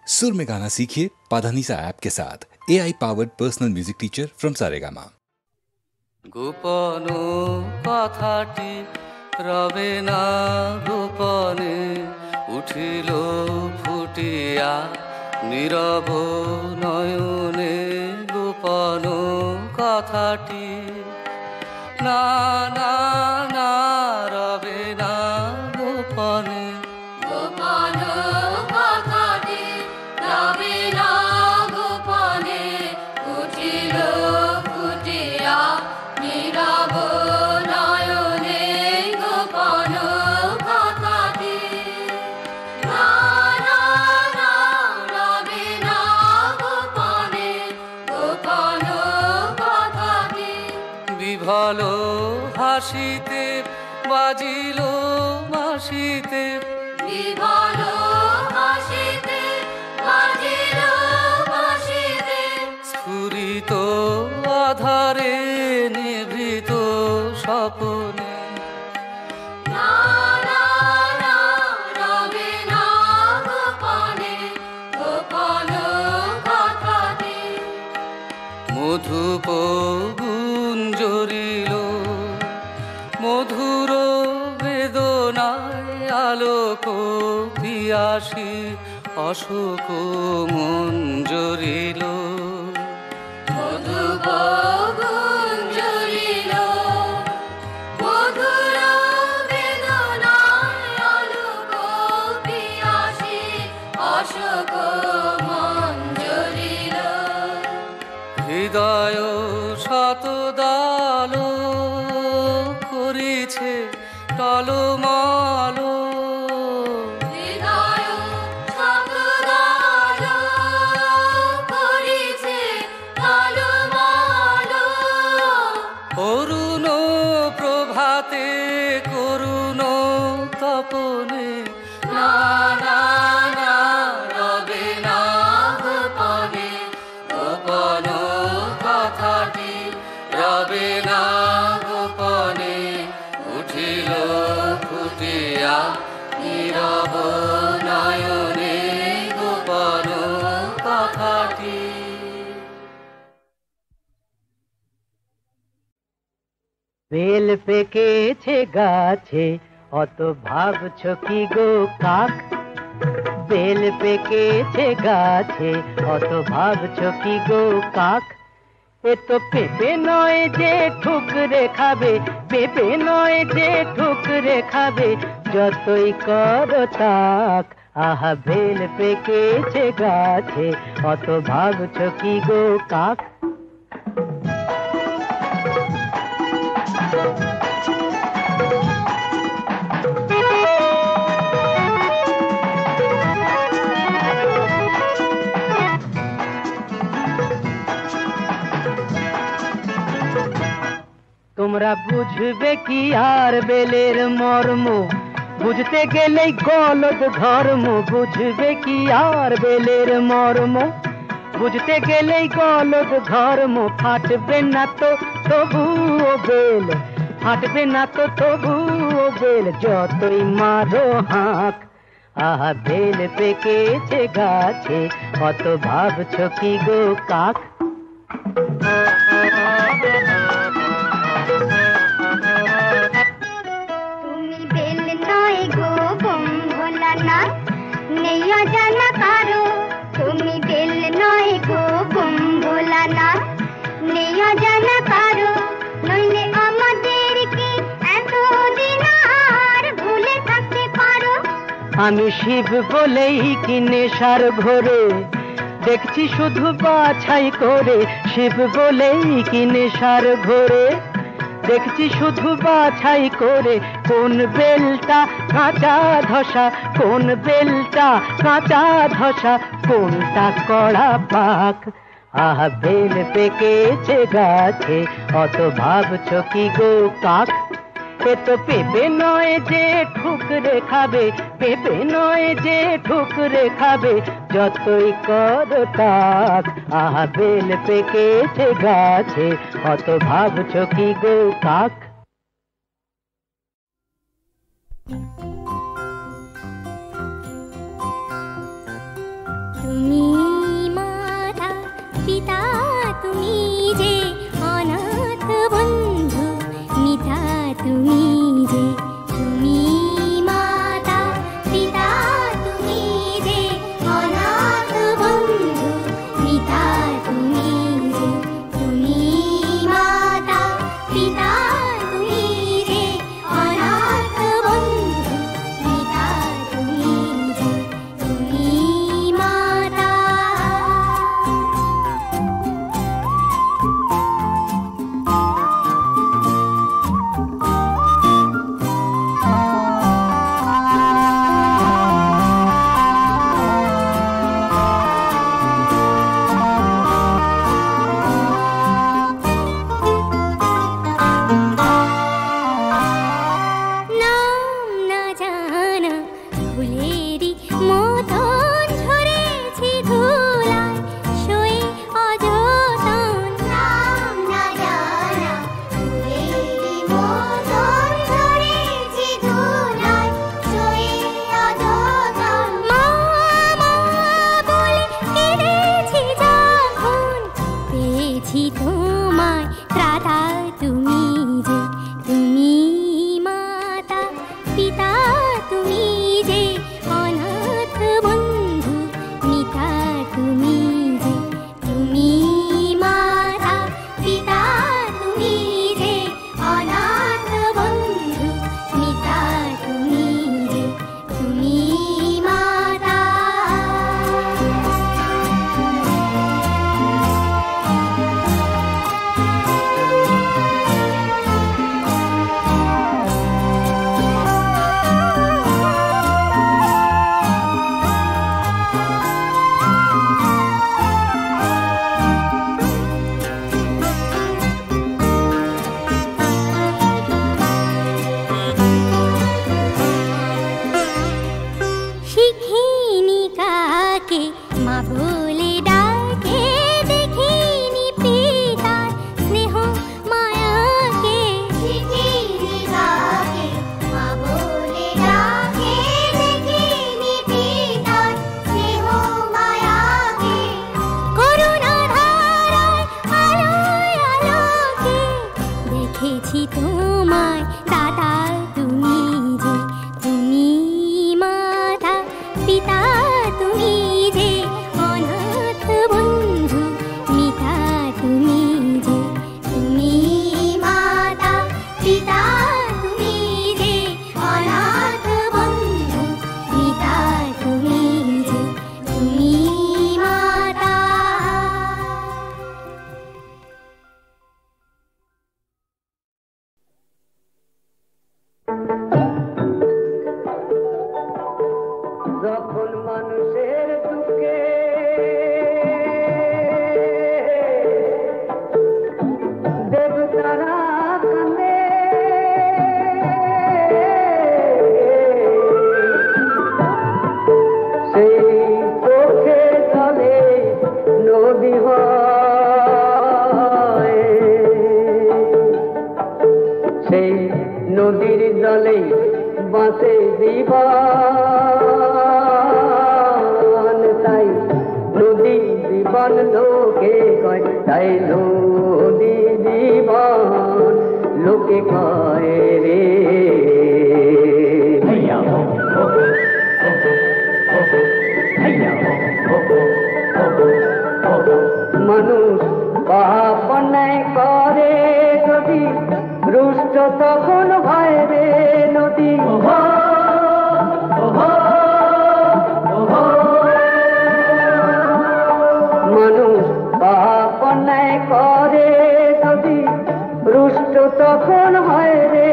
सुर में गाना सीखिए पाधानीसा ऐप के साथ। AI powered personal music teacher from Saregama. গোপন কথাটি রবে না গোপনে উঠিল ফুটিয়া নীরব নয়নে গোপন কথাটি না না না রবে না গোপনে গোপন কথাটি রবে না গোপনে উঠিল ফুটিয়া নীরব নয়নে গোপন কথাটি না না না রবে না গোপনে গোপন কথাটি বিভল হাসিতে বাজিল মাসিতে বিভল হাসিতে বাজিল বাঁশিতে স্ফুরিত আধারে নিভৃত স্বপনে না না না রবে না গোপনে গোপন কথাটি মধুপ গুঞ্জরিল মধুর বেদনায় আলোক পিয়াসী অশোক মঞ্জরিল মধুপ গুঞ্জরিল মধুর বেদনায় আলোক পিয়াসী অশোক মঞ্জরিল হৃদয় শতদাল করিছে টলমল হৃদয় শতদাল করিছে টলমল অরুণ প্রভাতে করুণ তপনে না না না রবে না গোপনে গোপন কথাটি রবে না গোপনে উঠিল ফুটিয়া নীরব নয়নে গোপন কথাটি। বেল পেকেছে গাছে অত ভাবছো কি গো কাক? বেল পেকেছে গাছে অত ভাবছো কি গো কাক? এ তো পেঁপে নয় যে ঠুকরে খাবে, পেঁপে নয় যে ঠুকরে খাবে, যতই করো তাক। আহা বেল পেকেছে গাছে অত ভাবছো কি গো কাক? তোমরা বুঝবে কি আর বেলের মর্ম, বুঝতে গেলেই গলদ ধর্ম। বুঝবে কি আর বেলের মর্ম, বুঝতে গেলেই গলদ ধর্ম। ফাটবে না তো তবুও বেল, ফাটবে না তো তবুও বেল, যতই মারো হাঁক। আহা বেল পেকেছে গাছে অত ভাবছো কি গো কাক? তুমি বেল নয় গো বোম ভোলানাথ, নেই অজানা কারো। তুমি বেল নয় গো বোম ভোলানাথ, নেই অজানা কারো। নইলে আমাদেরকে এতদিন আর ভুলে থাকতে পারো। আমি শিব বলেই কি নেশার ঘোরে দেখছি শুধু বাছাই করে। শিব বলেই কি নেশার ঘোরে দেখছি শুধু বাছাই করে। কোন বেলটা কাঁচা ধসা, কোন বেলটা কাঁচা ধসা, কোনটা কড়া পাক। আহা বেল পেকেছে গাছে অত ভাবছো কি গো কাক? এ তো পেঁপে নয় যে ঠুকরে খাবে, পেঁপে নয় যে ঠুকরে খাবে, যতই করো তাক। আহা বেল পেকেছে গাছে অত ভাবছো কি গো কাক? তুমি মাতা পিতা তুমি যে অনাথ বন্ধু মিতা তুমি যে তুমি মাতা পিতা তুমি যে অনাথ বন্ধু মিতা তুমি যে তুমি মাতা পিতা তুমি যে অনাথ বন্ধু মিতা তুমি যে তুমি মাতা নাম না জানা ফুলেরই মতন ঝরেছি ধুলায় শোয়ে অযতন নাম না জানা ফুলেরই মতন ঝরেছি ধুলায় শোয়ে অযতন মা মা বলে কেঁদেছি যখন পেয়েছি তোমায় ত্রাতা তুমি যে তুমি মাতা পিতা তুমি যে অনাথ বন্ধু মিতা তুমি যে তুমি মাতা পিতা তুমি যে অনাথ বন্ধু মিতা তুমি যে তুমি মাতা শিখিনি কাকে মা বলে ডাকে দেখিনি পিতার স্নেহ মায়াকে শিখিনি কাকে মা বলে ডাকে দেখিনি পিতার স্নেহ মায়াকে করুণা ধারায় আলোয় আলোকে দেখেছি তোমায় দাদা তুমি যে তুমি মাতা পিতা তুমি যে অনাথ বন্ধু মিতা তুমি যে তুমি মাতা পিতা তুমি যে অনাথ বন্ধু মিতা তুমি যে তুমি মাতা যখন মানুষের দুঃখে দেবতারা কাঁদে সেই চোখে জলে নদী হয় সেই নদীর জলে বাঁচে জীবন তাই নদী জীবন লোকে কয় তাই নদী জীবন লোকে কয় রে মানুষ পাপ অন্যায় করে যদি রুষ্ট তখন ভয় রে নদী মানুষ পাপ অন্যায় করে যদি রুষ্ট তখন হয় রে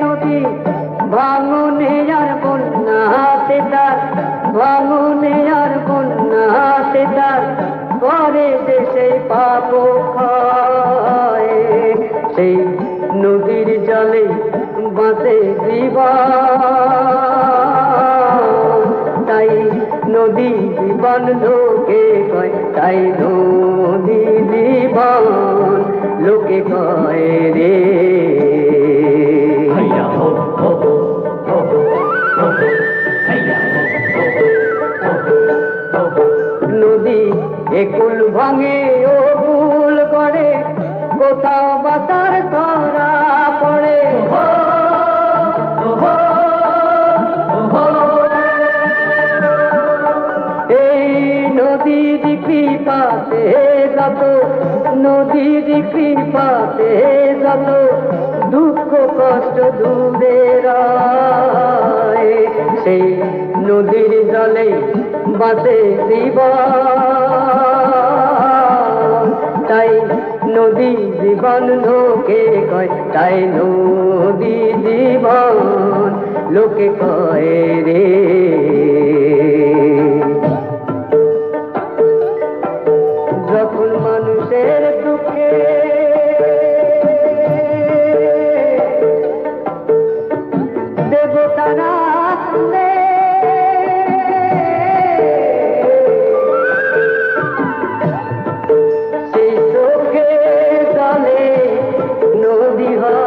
নদী ভাঙনে আর বন্যাতে তার ভাঙনে আর বন্যাতে তার করে যে সেই পাপ ক্ষয় সেই নদীর জলে বাঁচে জীবন তাই নদী জীবন লোকে কয় তাই নদী জীবন লোকে কয় রে নদী একুল ভাঙে ও ভুল করে, কোথাও বাতার ধরা পড়ে। এই নদীর কৃপাতে যত, নদীর কৃপাতে যত দুঃখ কষ্ট দূরে রয়, সেই নদীর জলে বাসে জীবন। তাই নদী জীবন লোকে কয়, তাই নদী জীবন লোকে কয় রে। যখন মানুষের দুঃখে দেবতারা আসলে, সেই চোখে জলে নদী হয়।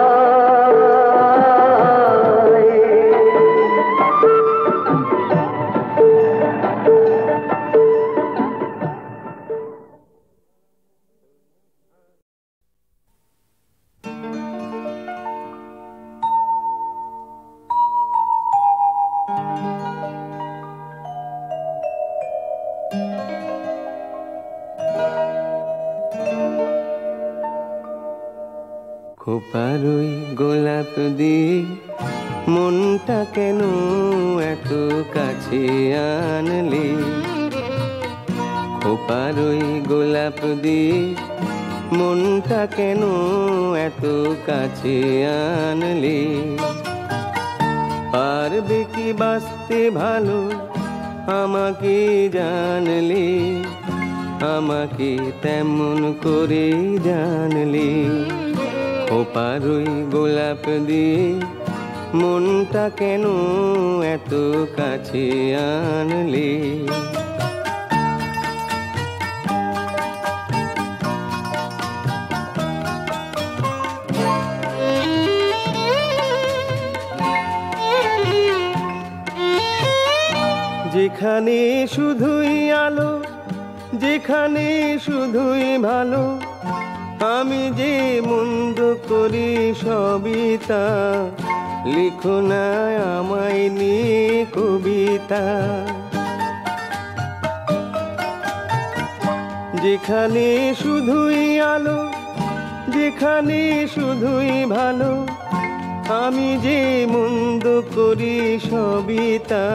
খোপারই গোলাপ দিয়ে মনটা কেন এত কাছে আনলে, খোপারই গোলাপ দিয়ে মনটা কেন এত কাছে আনলে। পারবে কি বাঁচতে ভালো আমাকে জানলে, আমাকে তেমন করে জানলে। খোপারই গোলাপ দিয়ে মনটা কেন এত কাছে আনলে। যেখানে শুধুই আলো, যেখানে শুধুই ভালো, আমি যে মন্দ করি সবই তা, লিখো না আমায় নিয়ে কবিতা। যেখানে শুধুই আলো, যেখানে শুধুই ভালো, আমি যে মন্দ করি সবই তা,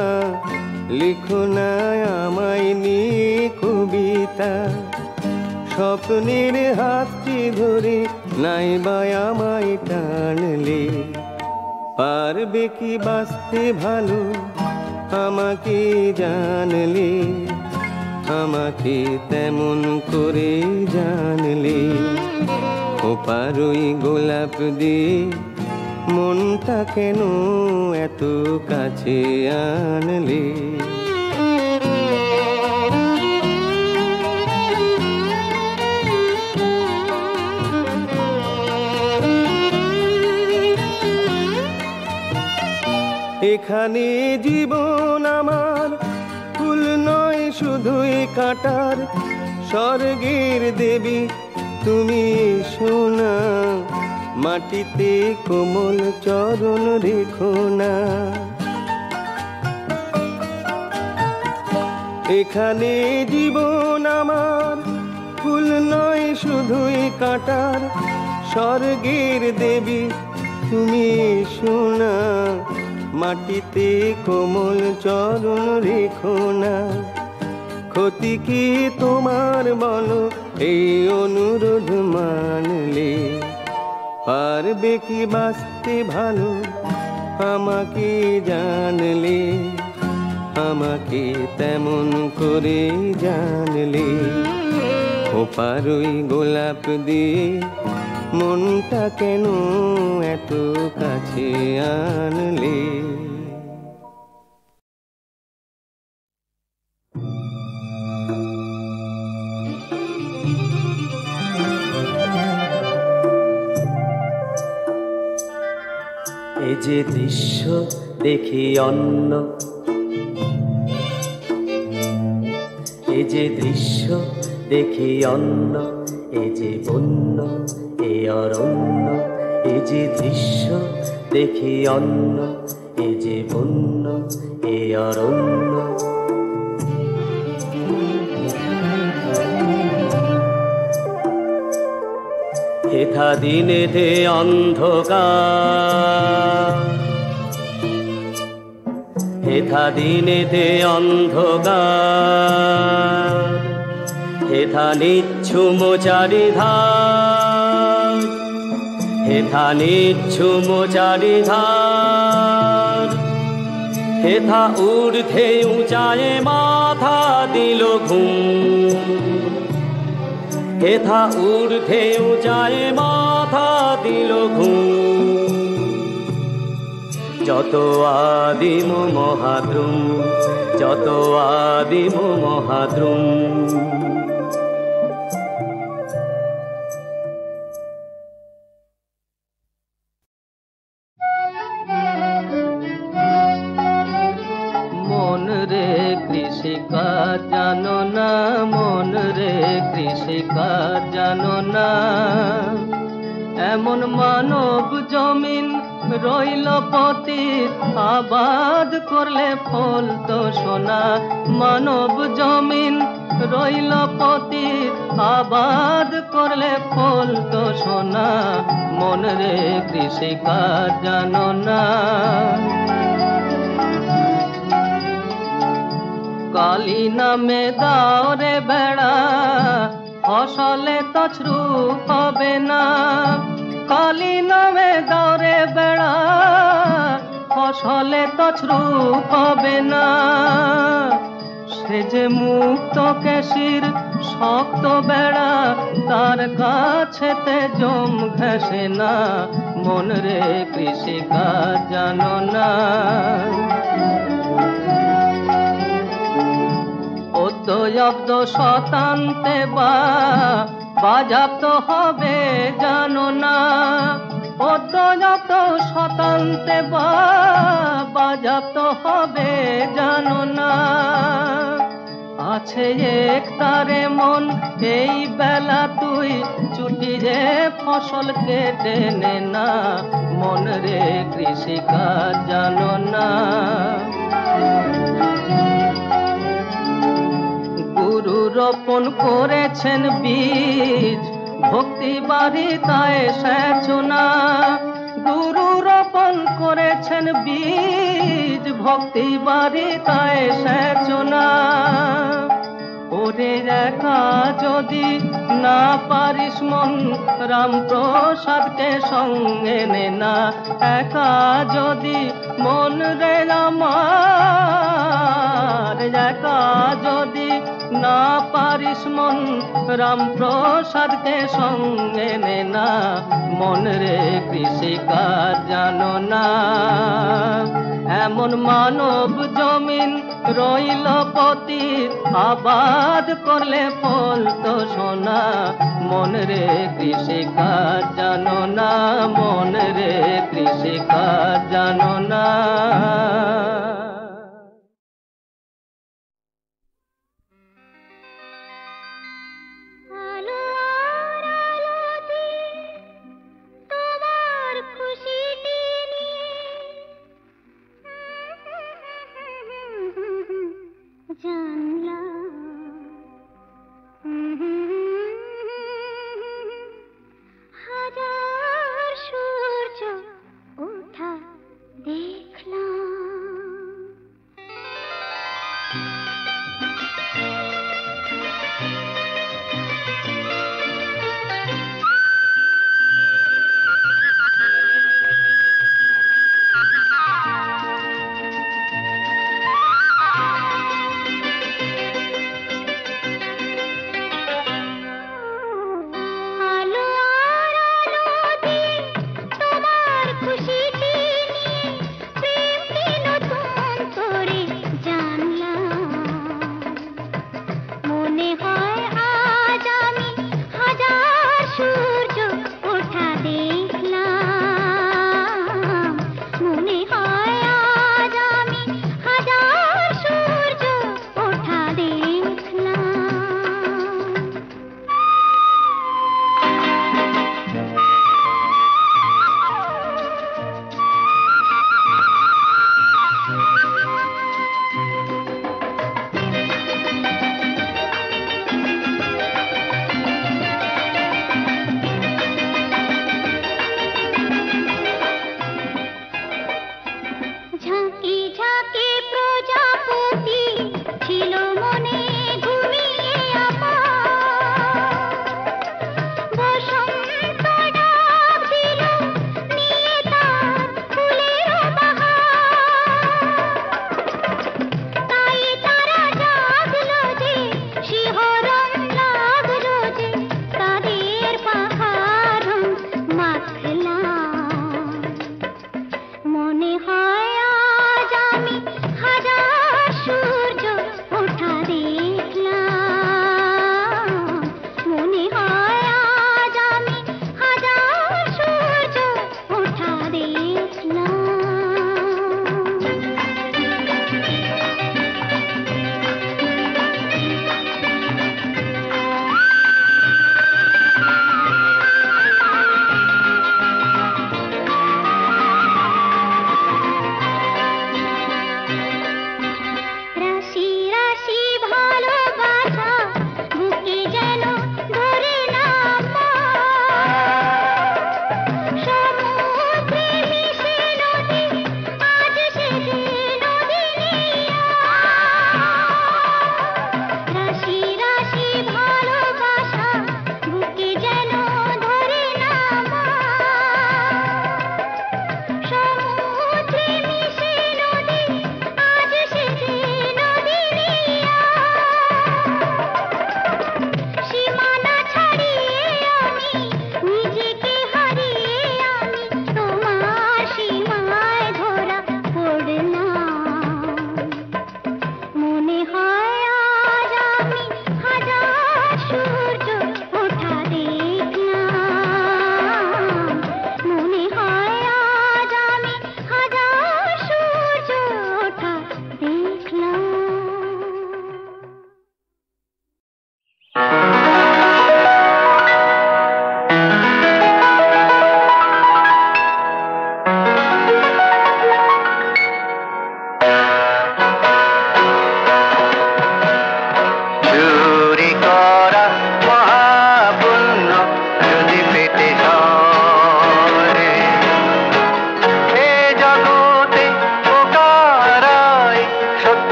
লিখো না আমায় নিয়ে কবিতা। স্বপ্নের হাতটি ধরে নাইবা আমায় টানলে, পারবে কি বাঁচতে ভালো আমাকে জানলে, আমাকে তেমন করে জানলে। খোপারই গোলাপ দিয়ে মনটা কেন এত কাছে আনলে। এখানে জীবন আমার ফুল নয় শুধুই কাঁটার, স্বর্গের দেবী তুমি সোনা, মাটিতে কোমল চরণ রেখো না। এখানে জীবন আমার ফুল নয় শুধুই কাঁটার, স্বর্গের দেবী তুমি সোনা, মাটিতে কোমল চরণ রেখো না। ক্ষতি কি তোমার বলো এই অনুরোধ মানলে, পারবে কি বাঁচতে ভালো আমাকে জানলে, আমাকে তেমন করে জানলে। খোপারই গোলাপ দিয়ে মনটা কেন এত কাছে আনলে। এ যে দৃশ্য দেখি অন্য, এ যে দৃশ্য দেখি অন্য, এ যে বন্য এ অরণ্য, এ যে দৃশ্য দেখি অন্য, এ যে বন্য এ অরণ্য। হেথা দিনেতে অন্ধকার, হেথা দিনেতে অন্ধকার, হেথা নিচ্ছুম চারিধার, হেথা নিচ্ছুম চারিধার, হেথা ঊর্ধ্বে উঁচায়ে মাথা দিল ঘুম, হেথা ঊর্ধ্বে উঁচায়ে মাথা দিল ঘুম। যত আদিম মহাদ্রুম, যত আদিম মহাদ্রুম। মন রে কৃষিকাজ জানো না, মন রে কৃষিকাজ জানো না, এমন মানব জমিন রইল পতিত, আবাদ করলে ফল তো সোনা। মানব জমিন রইল পতিত, আবাদ করলে ফল তো সোনা। মন রে কৃষিকাজ জানো না। কালী নামে দাও রে বেড়া, ফসলে তছরু হবে না। কালী নামে দাও রে বেড়া, ফসলে তছরু হবে না। সে যে মুক্ত কেশির শক্ত বেড়া, তার কাছেতে জম ঘেঁষে না। মন রে কৃষিকাজ জানো না। অদ্যয়ব্দ শতান্তে বা বাজাপ্ত হবে জানো না। অদ্যয়ব্দ শতান্তে বা বাজাপ্ত হবে জানো না। আছে এক তারে মন এই বেলা তুই ছুটি রে ফসল কেটে নে না। মন রে কৃষিকাজ জানো না। গুরু রোপণ করেছেন বীজ, ভক্তি বারিতায় সেচো না। গুরু রোপণ করেছেন বীজ, ভক্তি বারিতায় সেচো না। ওরে একা যদি না পারিস মন, রামপ্রসাদকে সঙ্গে নে না। একা যদি মন রে আমার, একা যদি না পারিস মন, রামপ্রসাদকে সঙ্গে নে না। মন রে কৃষিকাজ জানো না। এমন মানব জমিন রইল পতিত, আবাদ করলে ফল তো সোনা। মন রে কৃষিকাজ জানো না। মন রে কৃষিকাজ জানো না। হাজার সূর্য ওঠা দেখলাম।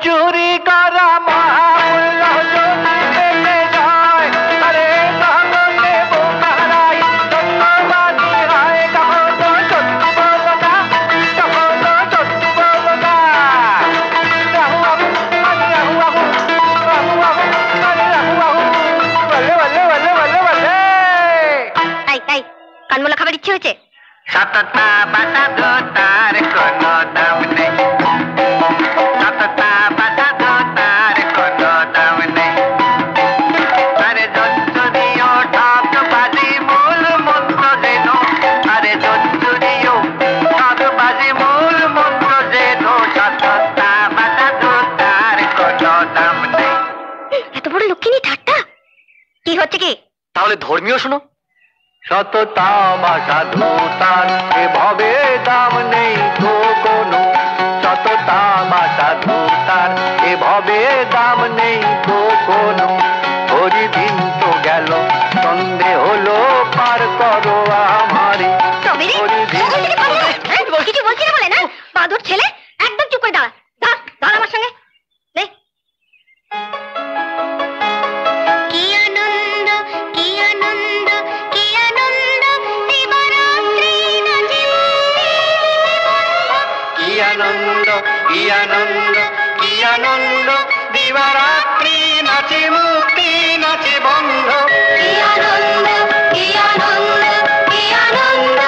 চুরি করা মহামূল্য যদি পেতে যায়, আরে তাহলে বোকারাই সত্যবাদী হয়। কখনো সত্যি বলো না, কখনো সত্যি বলো না। রাহু বাবু, আরে রাহু বাবু, রাহু বাবু, আরে রাহু বাবু, বলে বলে বলে বলে বলে। তাই তাই কানমোলা খাবার ইচ্ছে হয়েছে? সততা বাটা দোতার কোনো দাম নেই, সততা বাটা দোতার কোনো দাম নেই। আরে যদিও ঠকবাজি মূল মন্ত্র যেন, আরে যদিও ঠকবাজি মূল মন্ত্র যেন, সততা বাটা দোতার কোনো দাম নেই। এত বড় লক্ষ্মী ঠাট্টা কি হচ্ছে কি? তাহলে ধর্মীয় শোনো। সততা বা সাধুতার এভাবে দাম নেই তো কোনো, সততা বা সাধুতার এভাবে দাম নেই তো কোনো। হরিদিন তো গেল, সন্ধে হলো, পার করো আমারে। কিছু বলছি না বলে না, বাদুর ছেলে, একদম চুপ করে দাঁড়া। দাঁড়া আমার সঙ্গে। কি আনন্দ, কি আনন্দ, কি আনন্দ, দিবারাত্রি নাচে কি আনন্দ, কি আনন্দ, কি আনন্দ, দিবারাত্রি নাচে মুক্তি নাচে বন্ধ। কি আনন্দ, কি আনন্দ, কি আনন্দ,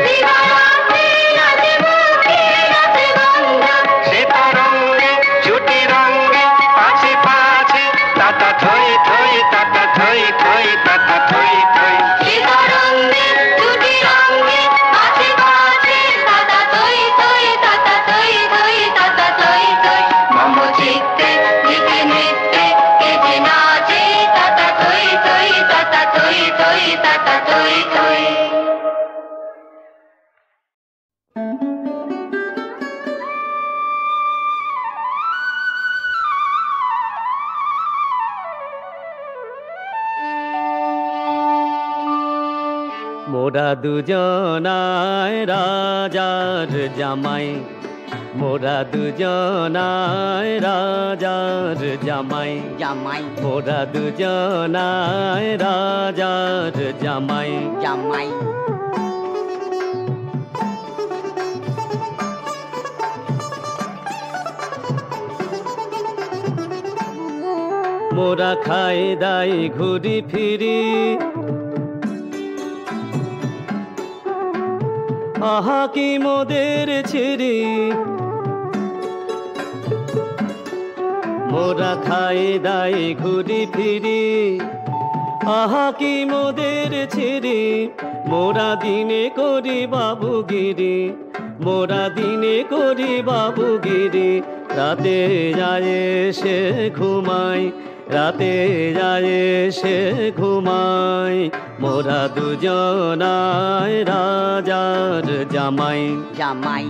দিবারাত্রি নাচে মুক্তি নাচে বন্ধ। শ্বেতা রঙ্গে ছুটি রঙ্গে পাছে পাছে, তাতা থই থই, তাতা থই থই, তাতা থই থই। সীতারঙ্গে ছুটি রঙ্গে পাছে পাছে, তাতা থই থই, তাতা থই থই, তাতা থই থই। মম চিত্তে নিতে নিতে কে যে নাচে, তাতা থই থই, তাতা থই থই, তাতা থই থই। মোরা দুজনায় রাজার জামাই, মোরা দুজনায় রাজার জামাই, জামাই মোরা দুজনায় রাজার জামাই। জামাই মোরা খাই দাই ঘুরি ফিরি, আহা কি মোদের ছিরি। মোরা খাই দাই ঘুরি ফিরি, আহা কি মোদের ছিরি। মোরা দিনে করি বাবুগিরি, মোরা দিনে করি বাবুগিরি। রাতে যায় সে ঘুমাই, রাতে যায় সে ঘুমাই। মোরা দুজনায় রাজার জামাই। জামাই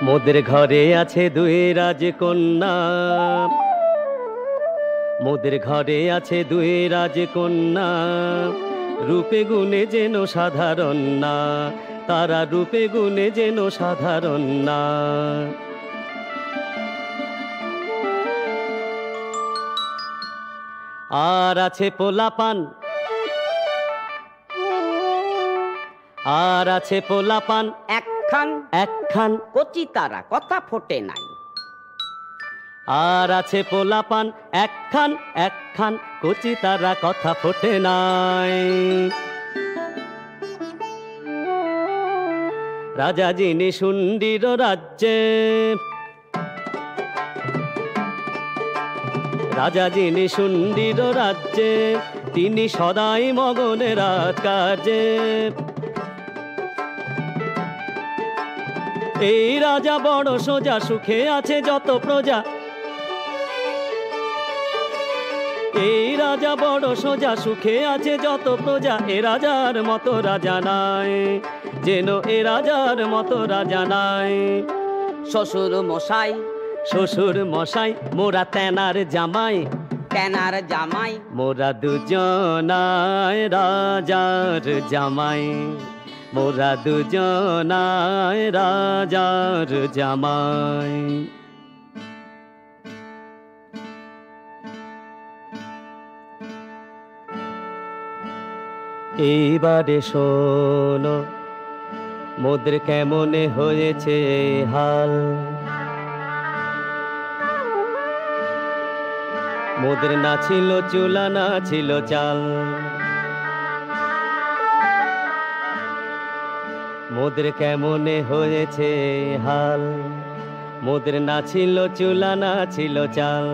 মোদের ঘরে আছে দুই রাজকন্যা, মোদের ঘরে আছে দুই রাজকন্যা। রূপে গুণে যেন সাধারণ না, তারা রূপে গুণে যেন সাধারণ না। আর আছে পোলাপান, আর আছে পোলাপান একখান একখান, কচি তারা কথা ফোটে নাই। আর আছে পোলাপান একখান একখান, কচি তারা কথা ফোটে নাই। রাজা যিনি শুন্ডির রাজ্যে, রাজা যিনি শুন্ডির রাজ্যে, তিনি সদাই মগনের কাজে। এই রাজা বড় সোজা, সুখে আছে যত প্রজা। এই রাজা বড় সোজা, সুখে আছে যত প্রজা। এ রাজার মতো রাজা নাই, যেন এ রাজার মতো রাজা নাই। শ্বশুর মশাই, শ্বশুর মশাই, মোরা তেনার জামাই, তেনার জামাই। মোরা দুজনায় রাজার জামাই, মোরা দুজনায় রাজার জামাই। এইবারে শোনো মোদের কেমনে হয়েছে হাল। মোদের না ছিল চুলা, না ছিল চাল। মোদের কেমনে হয়েছে হাল। মোদের না ছিল চুলা, না ছিল চাল।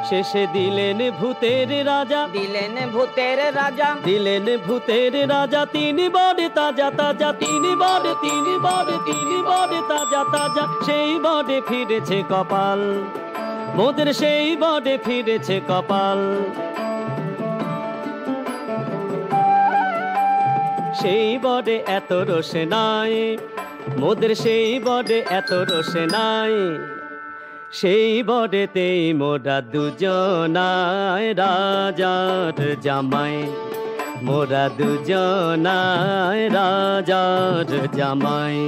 শেষে দিলেন ভূতের রাজা, দিলেন ভূতের রাজা, দিলেন ভূতের রাজা। তিনি বড়ে তাজা তাজা, তিনি বড়ে, তিনি বড়ে, তিনি বড়ে তাজা তাজা। সেই বড়ে ফিরেছে কপাল, মোদের সেই বড়ে ফিরেছে কপাল। সেই বড়ে এত রোষে নাই, মোদের সেই বড়ে এত রোষে নাই। সেই বড়েতেই মোরা দুজনায় রাজার জামাই, মোরা দুজনায় রাজার জামাই।